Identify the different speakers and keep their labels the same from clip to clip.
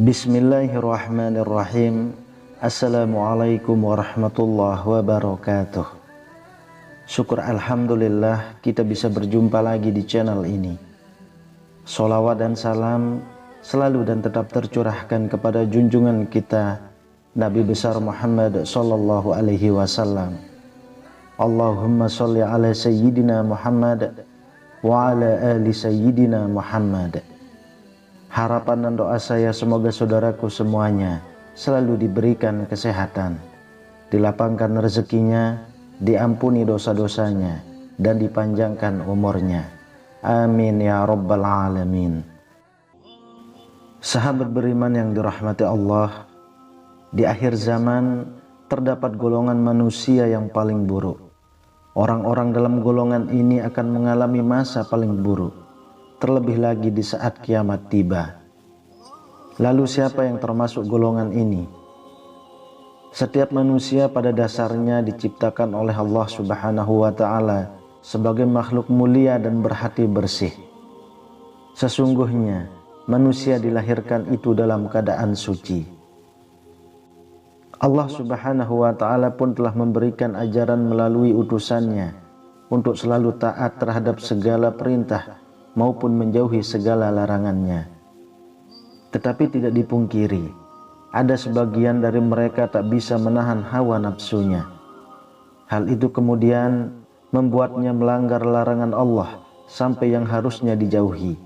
Speaker 1: Bismillahirrahmanirrahim. Assalamualaikum warahmatullahi wabarakatuh. Syukur alhamdulillah kita bisa berjumpa lagi di channel ini. Sholawat dan salam selalu dan tetap tercurahkan kepada junjungan kita Nabi besar Muhammad sallallahu alaihi wasallam. Allahumma sholli ala sayyidina Muhammad wa ala ali sayyidina Muhammad. Harapan dan doa saya semoga saudaraku semuanya selalu diberikan kesehatan, dilapangkan rezekinya, diampuni dosa-dosanya, dan dipanjangkan umurnya. Amin ya rabbal alamin. Sahabat beriman yang dirahmati Allah, di akhir zaman terdapat golongan manusia yang paling buruk. Orang-orang dalam golongan ini akan mengalami masa paling buruk, terlebih lagi di saat kiamat tiba. Lalu siapa yang termasuk golongan ini? Setiap manusia pada dasarnya diciptakan oleh Allah Subhanahu wa ta'ala sebagai makhluk mulia dan berhati bersih. Sesungguhnya manusia dilahirkan itu dalam keadaan suci. Allah Subhanahu wa ta'ala pun telah memberikan ajaran melalui utusannya untuk selalu taat terhadap segala perintah maupun menjauhi segala larangannya. Tetapi tidak dipungkiri, ada sebagian dari mereka tak bisa menahan hawa nafsunya. Hal itu kemudian membuatnya melanggar larangan Allah sampai yang harusnya dijauhi.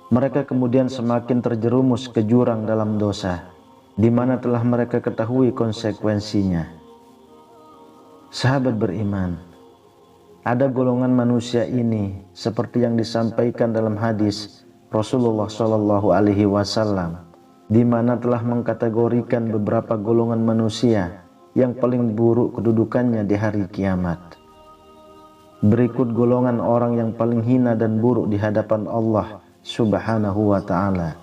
Speaker 1: Mereka kemudian semakin terjerumus ke jurang dalam dosa, di mana telah mereka ketahui konsekuensinya. Sahabat beriman, ada golongan manusia ini seperti yang disampaikan dalam hadis Rasulullah Shallallahu Alaihi Wasallam, di mana telah mengkategorikan beberapa golongan manusia yang paling buruk kedudukannya di hari kiamat. Berikut golongan orang yang paling hina dan buruk di hadapan Allah Subhanahu wa Ta'ala.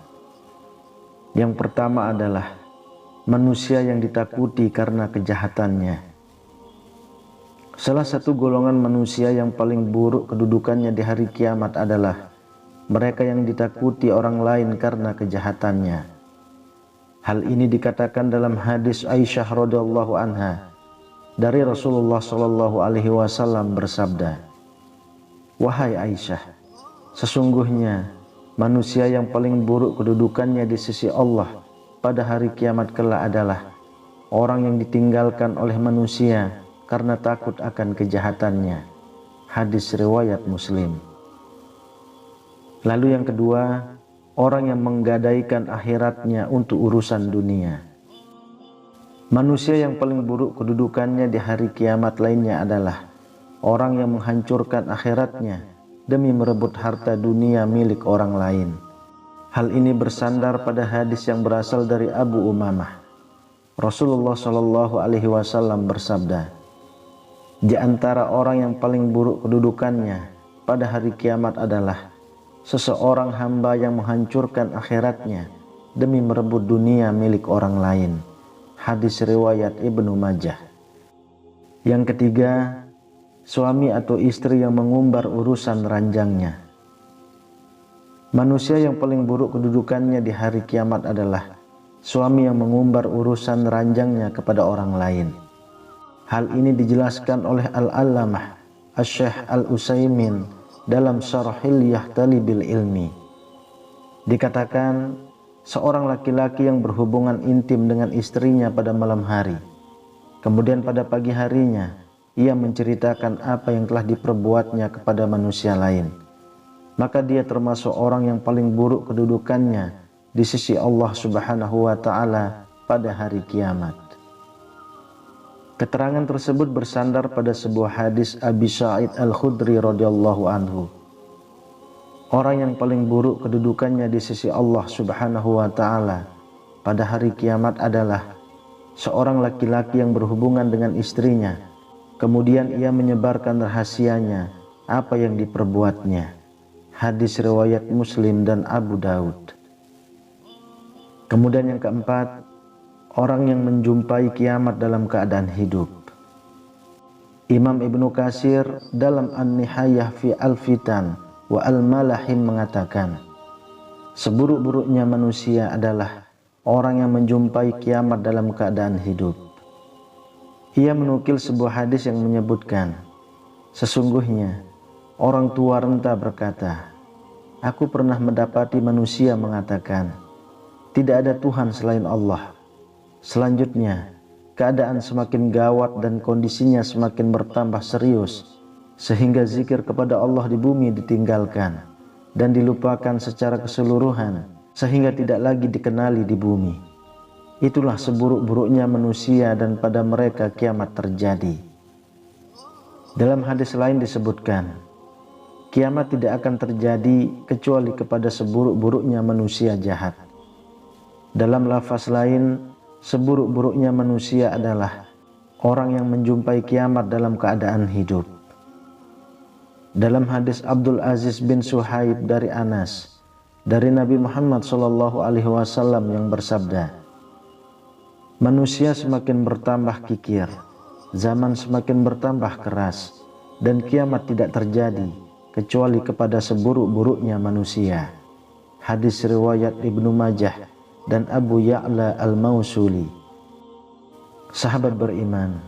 Speaker 1: Yang pertama adalah manusia yang ditakuti karena kejahatannya. Salah satu golongan manusia yang paling buruk kedudukannya di hari kiamat adalah mereka yang ditakuti orang lain karena kejahatannya. Hal ini dikatakan dalam hadis Aisyah radhiyallahu anha dari Rasulullah sallallahu alaihi wasallam bersabda, "Wahai Aisyah, sesungguhnya manusia yang paling buruk kedudukannya di sisi Allah pada hari kiamat kelak adalah orang yang ditinggalkan oleh manusia karena takut akan kejahatannya." Hadis riwayat Muslim. Lalu yang kedua, orang yang menggadaikan akhiratnya untuk urusan dunia. Manusia yang paling buruk kedudukannya di hari kiamat lainnya adalah orang yang menghancurkan akhiratnya demi merebut harta dunia milik orang lain. Hal ini bersandar pada hadis yang berasal dari Abu Umamah. Rasulullah Shallallahu Alaihi Wasallam bersabda, di antara orang yang paling buruk kedudukannya pada hari kiamat adalah seseorang hamba yang menghancurkan akhiratnya demi merebut dunia milik orang lain. Hadis riwayat Ibnu Majah. Yang ketiga, suami atau istri yang mengumbar urusan ranjangnya. Manusia yang paling buruk kedudukannya di hari kiamat adalah suami yang mengumbar urusan ranjangnya kepada orang lain. Hal ini dijelaskan oleh Al-Allamah Asy-Syaikh Al-Utsaimin dalam Syarh Hilyah Talibil Ilmi. Dikatakan seorang laki-laki yang berhubungan intim dengan istrinya pada malam hari, kemudian pada pagi harinya ia menceritakan apa yang telah diperbuatnya kepada manusia lain, maka dia termasuk orang yang paling buruk kedudukannya di sisi Allah Subhanahu wa ta'ala pada hari kiamat. Keterangan tersebut bersandar pada sebuah hadis Abi Sa'id Al-Khudri radhiyallahu anhu. Orang yang paling buruk kedudukannya di sisi Allah Subhanahu wa ta'ala pada hari kiamat adalah seorang laki-laki yang berhubungan dengan istrinya, kemudian ia menyebarkan rahasianya apa yang diperbuatnya. Hadis riwayat Muslim dan Abu Daud. Kemudian yang keempat, orang yang menjumpai kiamat dalam keadaan hidup. Imam Ibnu Katsir dalam An-Nihayah fi Al-Fitan wa Al-Malahim mengatakan, seburuk-buruknya manusia adalah orang yang menjumpai kiamat dalam keadaan hidup. Ia menukil sebuah hadis yang menyebutkan, sesungguhnya orang tua renta berkata, aku pernah mendapati manusia mengatakan, tidak ada Tuhan selain Allah. Selanjutnya, keadaan semakin gawat dan kondisinya semakin bertambah serius, sehingga zikir kepada Allah di bumi ditinggalkan dan dilupakan secara keseluruhan, sehingga tidak lagi dikenali di bumi. Itulah seburuk-buruknya manusia dan pada mereka kiamat terjadi. Dalam hadis lain disebutkan, kiamat tidak akan terjadi kecuali kepada seburuk-buruknya manusia jahat. Dalam lafaz lain, seburuk-buruknya manusia adalah orang yang menjumpai kiamat dalam keadaan hidup. Dalam hadis Abdul Aziz bin Suhaib dari Anas, dari Nabi Muhammad SAW yang bersabda, manusia semakin bertambah kikir, zaman semakin bertambah keras, dan kiamat tidak terjadi kecuali kepada seburuk-buruknya manusia. Hadis riwayat Ibnu Majah dan Abu Ya'la Al-Mausuli. Sahabat beriman,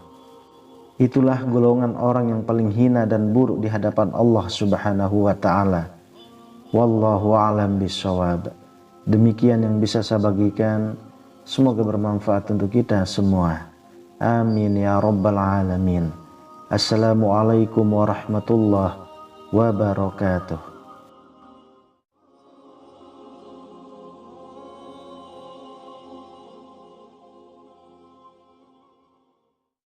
Speaker 1: itulah golongan orang yang paling hina dan buruk di hadapan Allah Subhanahu wa Ta'ala. Wallahu a'lam bishawab. Demikian yang bisa saya bagikan. Semoga bermanfaat untuk kita semua. Amin ya rabbal alamin. Assalamualaikum warahmatullahi wabarakatuh.